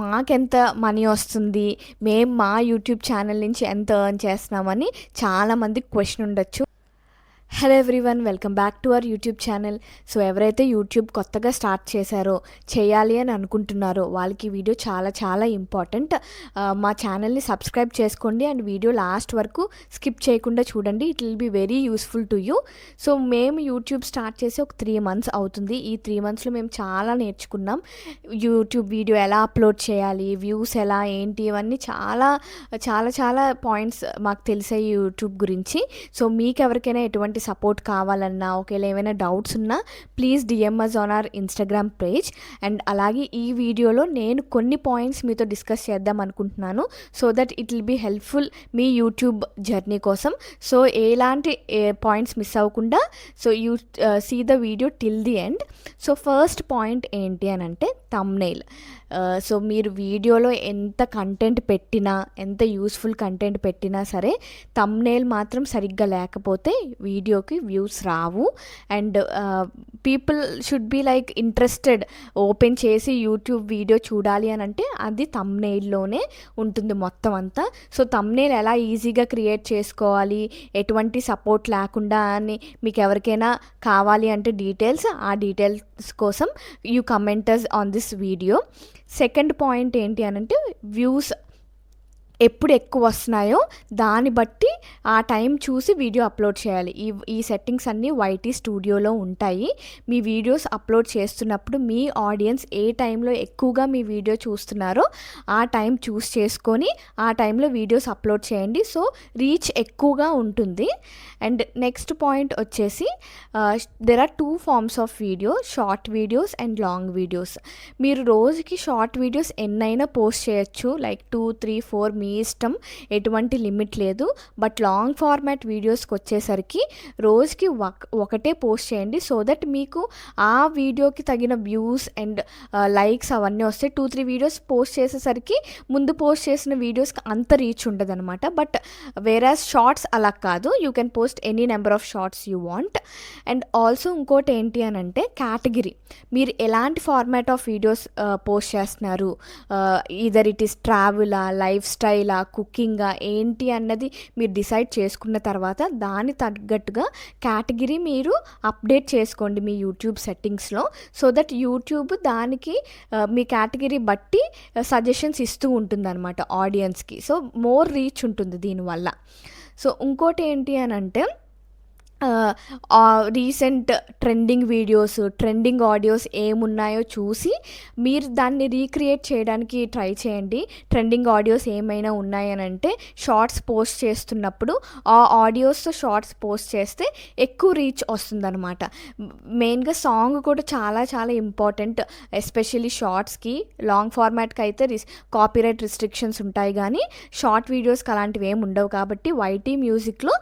మాకెంత money వస్తుంది, మేము మా యూట్యూబ్ ఛానల్ నుంచి ఎంత ఎర్న్ చేస్తున్నామని చాలామందికి క్వశ్చన్ ఉండొచ్చు. Hello everyone, welcome back to our YouTube channel. So ఎవరైతే యూట్యూబ్ కొత్తగా స్టార్ట్ చేశారో, చేయాలి అని అనుకుంటున్నారో వాళ్ళకి ఈ వీడియో చాలా చాలా ఇంపార్టెంట్. మా ఛానల్ని సబ్స్క్రైబ్ చేసుకోండి అండ్ వీడియో లాస్ట్ వరకు స్కిప్ చేయకుండా చూడండి. It will be very useful to you. So మేము యూట్యూబ్ స్టార్ట్ చేసి ఒక 3 months అవుతుంది. ఈ 3 monthsలో మేము చాలా నేర్చుకున్నాం. యూట్యూబ్ వీడియో ఎలా అప్లోడ్ చేయాలి, వ్యూస్ ఎలా, ఏంటి, ఇవన్నీ చాలా చాలా చాలా పాయింట్స్ మాకు తెలిసాయి యూట్యూబ్ గురించి. సో మీకు ఎవరికైనా ఎటువంటి సపోర్ట్ కావాలన్నా, ఒకవేళ ఏమైనా డౌట్స్ ఉన్నా please DMs on hour Instagram page. And అలాగే ఈ వీడియోలో నేను కొన్ని పాయింట్స్ మీతో డిస్కస్ చేద్దాం అనుకుంటున్నాను, so that it will be helpful మీ యూట్యూబ్ జర్నీ కోసం. సో ఎలాంటి పాయింట్స్ మిస్ అవ్వకుండా so you see the video till the end. So first point ఏంటి అని అంటే థంబ్నెయిల్. సో మీరు వీడియోలో ఎంత కంటెంట్ పెట్టినా, ఎంత యూస్ఫుల్ కంటెంట్ పెట్టినా సరే థంబ్నెయిల్ మాత్రం సరిగ్గా లేకపోతే వీడియోకి views Rao. And people should be like interested, open చేసి యూట్యూబ్ వీడియో చూడాలి అని అంటే అది థంబ్నెయిల్లోనే ఉంటుంది మొత్తం అంతా. సో థంబ్నెయిల్ ఎలా ఈజీగా క్రియేట్ చేసుకోవాలి, ఎటువంటి సపోర్ట్ లేకుండా అని మీకు ఎవరికైనా కావాలి అంటే ఆ డీటెయిల్స్ కోసం you commenters on this video. Second point ఏంటి అని అంటే వ్యూస్ ఎప్పుడు ఎక్కువ వస్తున్నాయో దాన్ని బట్టి ఆ టైం చూసి వీడియో అప్లోడ్ చేయాలి. ఈ సెట్టింగ్స్ అన్నీ వైటీ స్టూడియోలో ఉంటాయి. మీ వీడియోస్ అప్లోడ్ చేస్తున్నప్పుడు మీ ఆడియన్స్ ఏ టైంలో ఎక్కువగా మీ వీడియో చూస్తున్నారో ఆ టైం చూస్ చేసుకొని ఆ టైంలో వీడియోస్ అప్లోడ్ చేయండి. సో రీచ్ ఎక్కువగా ఉంటుంది. అండ్ నెక్స్ట్ పాయింట్ వచ్చేసి there are 2 forms of video, short videos and long videos. మీరు రోజుకి షార్ట్ వీడియోస్ ఎన్నైనా పోస్ట్ చేయొచ్చు, లైక్ 2, 3, 4 మీ ఇష్టం, ఎటువంటి లిమిట్ లేదు. బట్ లాంగ్ ఫార్మాట్ వీడియోస్కి వచ్చేసరికి రోజుకి ఒకటే పోస్ట్ చేయండి, సో దట్ మీకు ఆ వీడియోకి తగిన వ్యూస్ అండ్ లైక్స్ అవన్నీ వస్తాయి. 2-3 వీడియోస్ పోస్ట్ చేసేసరికి ముందు పోస్ట్ చేసిన వీడియోస్కి అంత రీచ్ ఉండదు అనమాట. బట్ వేరాస్ షార్ట్స్ అలా కాదు, you can post any number of shorts you want. And also ఇంకోటి ఏంటి అని అంటే కేటగిరీ. మీరు ఎలాంటి ఫార్మాట్ ఆఫ్ వీడియోస్ పోస్ట్ చేస్తున్నారు, ఈదర్ ఇట్ ఈస్ ట్రావెలా, లైఫ్ స్టైలా, కుకింగా, ఏంటి అన్నది మీరు డిసైడ్ చేసుకున్న తర్వాత దాని తగ్గట్టుగా కేటగిరీ మీరు అప్డేట్ చేసుకోండి మీ యూట్యూబ్ సెట్టింగ్స్లో. సో దట్ యూట్యూబ్ దానికి మీ కేటగిరీ బట్టి సజెషన్స్ ఇస్తూ ఉంటుందన్నమాట ఆడియన్స్కి. సో మోర్ రీచ్ ఉంటుంది దీనివల్ల. సో ఇంకోటి ఏంటి అని అంటే recent trending videos, trending audios ఏమున్నాయో చూసి మీరు దాన్ని రీక్రియేట్ చేయడానికి ట్రై చేయండి. ట్రెండింగ్ ఆడియోస్ ఏమైనా ఉన్నాయని అంటే షార్ట్స్ పోస్ట్ చేస్తున్నప్పుడు ఆ ఆడియోస్తో షార్ట్స్ పోస్ట్ చేస్తే ఎక్కువ రీచ్ వస్తుందన్నమాట. మెయిన్గా సాంగ్ కూడా చాలా చాలా ఇంపార్టెంట్, ఎస్పెషల్లీ షార్ట్స్కి. లాంగ్ ఫార్మాట్కి అయితే కాపీరైట్ రిస్ట్రిక్షన్స్ ఉంటాయి, కానీ షార్ట్ వీడియోస్కి అలాంటివి ఏమి ఉండవు. కాబట్టి వైటీ మ్యూజిక్లో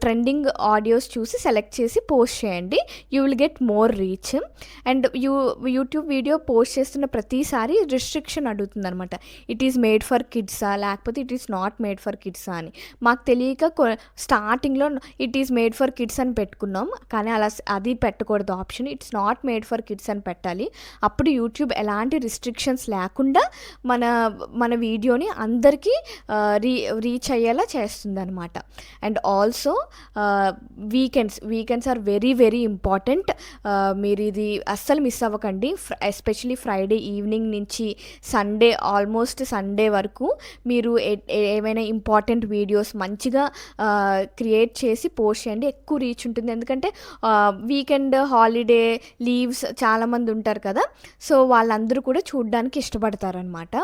ట్రెండింగ్ ఆడియోస్ చూసి సెలెక్ట్ చేసి పోస్ట్ చేయండి, you will get more reach. And YouTube video post చేస్తున్న ప్రతిసారి రిస్ట్రిక్షన్ అడుగుతుంది అనమాట. ఇట్ ఈస్ మేడ్ ఫర్ కిడ్సా, లేకపోతే it is not made for కిడ్సా అని. మాకు తెలియక స్టార్టింగ్లో it is made for kids అని పెట్టుకున్నాం, కానీ అది పెట్టకూడదు option. It's not made for kids అని పెట్టాలి. అప్పుడు యూట్యూబ్ ఎలాంటి రిస్ట్రిక్షన్స్ లేకుండా మన వీడియోని అందరికీ రీచ్ అయ్యేలా చేస్తుంది అనమాట. And also weekends are very very important. మీరు ఇది అస్సలు మిస్ అవ్వకండి. ఎస్పెషలీ ఫ్రైడే ఈవినింగ్ నుంచి ఆల్మోస్ట్ సండే వరకు మీరు ఏమైనా ఇంపార్టెంట్ వీడియోస్ మంచిగా క్రియేట్ చేసి పోస్ట్ చేయండి, ఎక్కువ రీచ్ ఉంటుంది. ఎందుకంటే వీకెండ్, హాలిడే, లీవ్స్ చాలామంది ఉంటారు కదా, సో వాళ్ళందరూ కూడా చూడడానికి ఇష్టపడతారనమాట.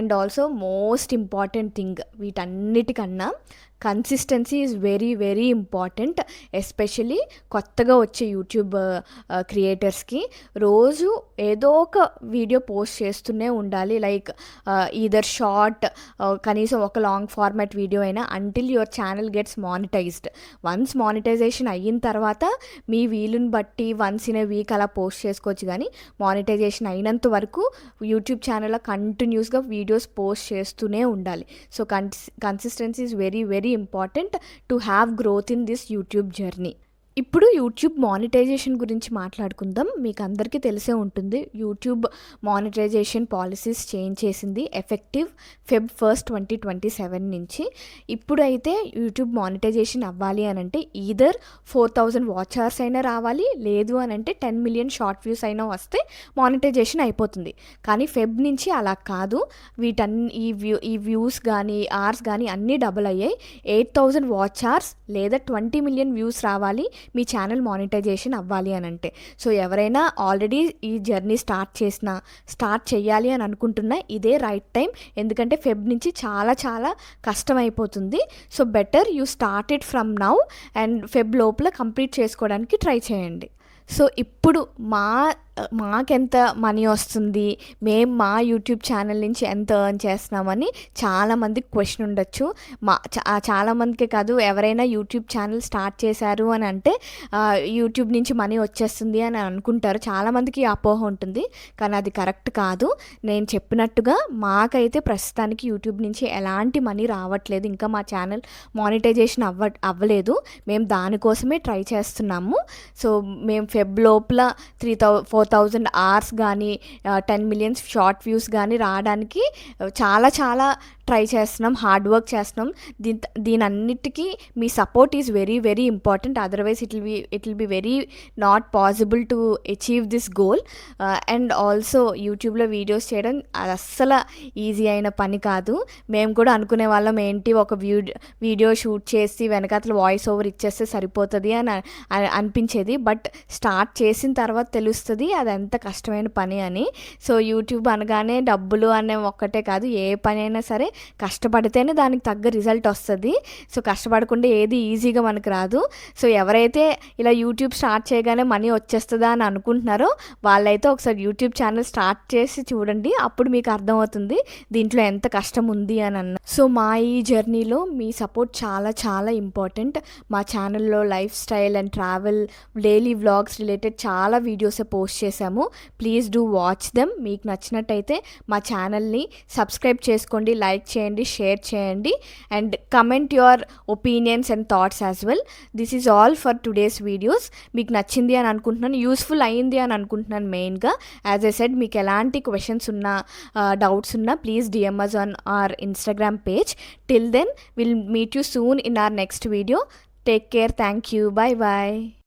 And also most important thing వీటన్నిటికన్నా consistency is very very important. Especially కొత్తగా వచ్చే యూట్యూబ్ క్రియేటర్స్కి రోజు ఏదో ఒక వీడియో పోస్ట్ చేస్తూనే ఉండాలి. లైక్ ఈదర్ షార్ట్, కనీసం ఒక లాంగ్ ఫార్మాట్ వీడియో అయినా, until your channel gets monetized. Once monetization అయిన తర్వాత మీ వీలుని బట్టి వన్స్ ఇన్ ఏ వీక్ అలా పోస్ట్ చేసుకోవచ్చు, కానీ మానిటైజేషన్ అయినంత వరకు యూట్యూబ్ ఛానల్లో కంటిన్యూస్గా వీడియోస్ పోస్ట్ చేస్తూనే ఉండాలి. So consistency is very very important to have growth in this YouTube journey. ఇప్పుడు యూట్యూబ్ మానిటైజేషన్ గురించి మాట్లాడుకుందాం. మీకు అందరికీ తెలిసే ఉంటుంది. యూట్యూబ్ మానిటైజేషన్ పాలసీస్ చేంజ్ చేసింది ఎఫెక్టివ్ ఫెబ్ 1 2027 నుంచి. ఇప్పుడైతే యూట్యూబ్ మానిటైజేషన్ అవ్వాలి అని అంటే ఈదర్ 4000 వాచ్ అవర్స్ అయినా రావాలి, లేదు అని అంటే 10 మిలియన్ షార్ట్ వ్యూస్ అయినా వస్తే మానిటైజేషన్ అయిపోతుంది. కానీ ఫెబ్ నుంచి అలా కాదు. ఈ వ్యూస్ కానీ అవర్స్ కానీ అన్నీ డబుల్ అయ్యాయి. 8000 వాచ్ అవర్స్ లేదా 20 మిలియన్ వ్యూస్ రావాలి మీ ఛానల్ మానిటైజేషన్ అవ్వాలి అని అంటే. సో ఎవరైనా ఆల్రెడీ ఈ జర్నీ స్టార్ట్ చేయాలి అని అనుకుంటున్నా ఇదే రైట్ టైం. ఎందుకంటే ఫెబ్ నుంచి చాలా చాలా కష్టం అయిపోతుంది. So better you start it from now and Feb లోపల కంప్లీట్ చేసుకోవడానికి ట్రై చేయండి. సో ఇప్పుడు మాకెంత మనీ వస్తుంది, మేము మా యూట్యూబ్ ఛానల్ నుంచి ఎంత ఎర్న్ చేస్తున్నామని చాలామందికి క్వశ్చన్ ఉండొచ్చు. చాలామందికే కాదు, ఎవరైనా యూట్యూబ్ ఛానల్ స్టార్ట్ చేశారు అని అంటే యూట్యూబ్ నుంచి మనీ వచ్చేస్తుంది అని అనుకుంటారు. చాలామందికి అపోహ ఉంటుంది, కానీ అది కరెక్ట్ కాదు. నేను చెప్పినట్టుగా మాకైతే ప్రస్తుతానికి యూట్యూబ్ నుంచి ఎలాంటి మనీ రావట్లేదు. ఇంకా మా ఛానల్ మానిటైజేషన్ అవ్వలేదు. మేము దానికోసమే ట్రై చేస్తున్నాము. సో మేము ఫెబ్ లోపల 4,000 అవర్స్ కానీ 10 మిలియన్స్ షార్ట్ వ్యూస్ కానీ రావడానికి చాలా చాలా ట్రై చేస్తున్నాం, హార్డ్ వర్క్ చేస్తున్నాం. దీనన్నిటికీ మీ support is very very important. Otherwise it will be very not possible to achieve this goal. And also యూట్యూబ్లో వీడియోస్ చేయడం అది అస్సలు ఈజీ అయిన పని కాదు. మేము కూడా అనుకునే వాళ్ళం, ఏంటి ఒక వీడియో షూట్ చేసి వెనకాతల వాయిస్ ఓవర్ ఇచ్చేస్తే సరిపోతుంది అని అనిపించేది. బట్ స్టార్ట్ చేసిన తర్వాత తెలుస్తుంది అది ఎంత కష్టమైన పని అని. సో యూట్యూబ్ అనగానే డబ్బులు అనే ఒక్కటే కాదు, ఏ పని అయినా సరే కష్టపడితేనే దానికి తగ్గ రిజల్ట్ వస్తుంది. సో కష్టపడకుండా ఏది ఈజీగా మనకు రాదు. సో ఎవరైతే ఇలా యూట్యూబ్ స్టార్ట్ చేయగానే మనీ వచ్చేస్తుందా అని అనుకుంటున్నారో వాళ్ళైతే ఒకసారి యూట్యూబ్ ఛానల్ స్టార్ట్ చేసి చూడండి, అప్పుడు మీకు అర్థమవుతుంది దీంట్లో ఎంత కష్టం ఉంది అని అన్న. సో మా ఈ జర్నీలో మీ సపోర్ట్ చాలా చాలా ఇంపార్టెంట్. మా ఛానల్లో life style and travel, daily vlogs related చాలా వీడియోస్ పోస్ట్ చేశాము. Please do watch them. మీకు నచ్చినట్టయితే మా ఛానల్ని సబ్స్క్రైబ్ చేసుకోండి, లైక్ చేయండి, షేర్ చేయండి and comment your opinions and thoughts as well. This is all for today's videos. మీకు నచ్చింది అని అనుకుంటున్నాను, యూస్ఫుల్ అయింది అని అనుకుంటున్నాను. మెయిన్గా యాజ్ ఐ సెడ్, మీకు ఎలాంటి క్వశ్చన్స్ ఉన్నా డౌట్స్ ఉన్నా please DM us on our Instagram page. Till then, we'll meet you soon in our next video. Take care. Thank you. Bye bye.